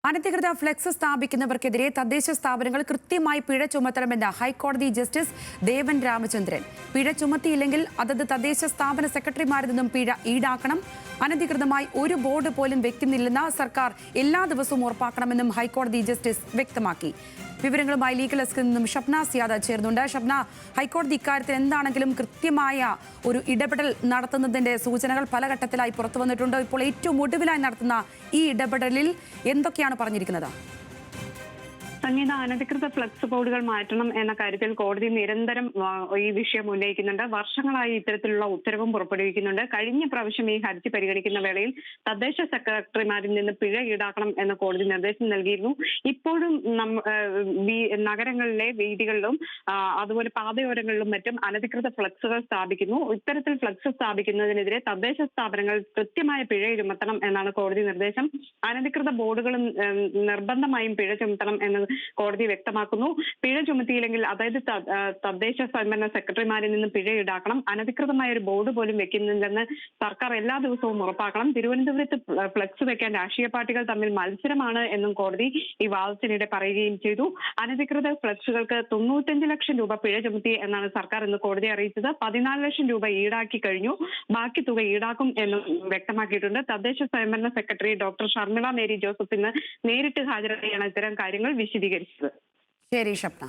അനധികൃത ഫ്ലെക്സ് സ്ഥാപിക്കുന്നവർക്കെതിരെ തദ്ദേശ സ്ഥാപനങ്ങൾ കൃത്യമായി പിഴ ചുമത്തണമെന്ന് ഹൈക്കോടതി ജസ്റ്റിസ് ദേവൻ രാമചന്ദ്രൻ. പിഴ ചുമത്തിയില്ലെങ്കിൽ അതത് തദ്ദേശ സ്ഥാപന സെക്രട്ടറിമാരിൽ നിന്നും പിഴ ഈടാക്കണം. അനധികൃതമായി ഒരു ബോർഡ് പോലും വെക്കുന്നില്ലെന്ന് സർക്കാർ എല്ലാ ദിവസവും ഉറപ്പാക്കണമെന്നും ഹൈക്കോടതി ജസ്റ്റിസ് വ്യക്തമാക്കി. വിവരങ്ങളുമായി ലീഗൽ ഡെസ്കിൽ നിന്നും ഷബ്ന സിയാദ ചേർന്നുണ്ട്. ഷബ്ന, ഹൈക്കോടതി ഇക്കാര്യത്തിൽ എന്താണെങ്കിലും കൃത്യമായ ഒരു ഇടപെടൽ നടത്തുന്നതിന്റെ സൂചനകൾ പല ഘട്ടത്തിലായി പുറത്തു വന്നിട്ടുണ്ട്. ഇപ്പോൾ ഏറ്റവും ഒടുവിലായി നടത്തുന്ന ഈ ഇടപെടലിൽ എന്തൊക്കെയാണ് പറഞ്ഞിരിക്കുന്നത്? സംഗീത, അനധികൃത ഫ്ലക്സ് ബോർഡുകൾ മാറ്റണം എന്ന കാര്യത്തിൽ കോടതി നിരന്തരം ഈ വിഷയം ഉന്നയിക്കുന്നുണ്ട്. വർഷങ്ങളായി ഇത്തരത്തിലുള്ള ഉത്തരവും പുറപ്പെടുവിക്കുന്നുണ്ട്. കഴിഞ്ഞ പ്രാവശ്യം ഈ ഹർജി പരിഗണിക്കുന്ന വേളയിൽ തദ്ദേശ സെക്രട്ടറിമാരിൽ നിന്ന് പിഴ ഈടാക്കണം എന്ന കോടതി നിർദ്ദേശം നൽകിയിരുന്നു. ഇപ്പോഴും നഗരങ്ങളിലെ വീതികളിലും അതുപോലെ പാതയോരങ്ങളിലും മറ്റും അനധികൃത ഫ്ലക്സുകൾ സ്ഥാപിക്കുന്നു. ഇത്തരത്തിൽ ഫ്ലക്സ് സ്ഥാപിക്കുന്നതിനെതിരെ തദ്ദേശ സ്ഥാപനങ്ങൾ കൃത്യമായ പിഴ ചുമത്തണം എന്നാണ് കോടതി നിർദ്ദേശം. അനധികൃത ബോർഡുകളും നിർബന്ധമായും പിഴ ചുമത്തണം എന്ന് കോടതി വ്യക്തമാക്കുന്നു. പിഴ ചുമത്തിയില്ലെങ്കിൽ, അതായത് തദ്ദേശ സ്വയംഭരണ സെക്രട്ടറിമാരിൽ നിന്ന് പിഴ ഈടാക്കണം. അനധികൃതമായ ഒരു ബോർഡ് പോലും വെക്കുന്നില്ലെന്ന് സർക്കാർ എല്ലാ ദിവസവും ഉറപ്പാക്കണം. തിരുവനന്തപുരത്ത് ഫ്ലക്സ് വെക്കാൻ രാഷ്ട്രീയ പാർട്ടികൾ തമ്മിൽ മത്സരമാണ് എന്നും കോടതി ഈ വാദത്തിനിടെ പറയുകയും ചെയ്തു. അനധികൃത ഫ്ലക്സുകൾക്ക് 95 ലക്ഷം രൂപ പിഴ ചുമത്തി എന്നാണ് സർക്കാർ ഇന്ന് കോടതിയെ അറിയിച്ചത്. 14 ലക്ഷം രൂപ ഈടാക്കി കഴിഞ്ഞു. ബാക്കി തുക ഈടാക്കും എന്നും വ്യക്തമാക്കിയിട്ടുണ്ട്. തദ്ദേശ സ്വയംഭരണ secretary doctor Sharmila Mary Joseph ഇന്ന് നേരിട്ട് ഹാജരായാണ് ഇത്തരം കാര്യങ്ങൾ വിശദീകരിച്ചത്. ശരി ഷബ്ന.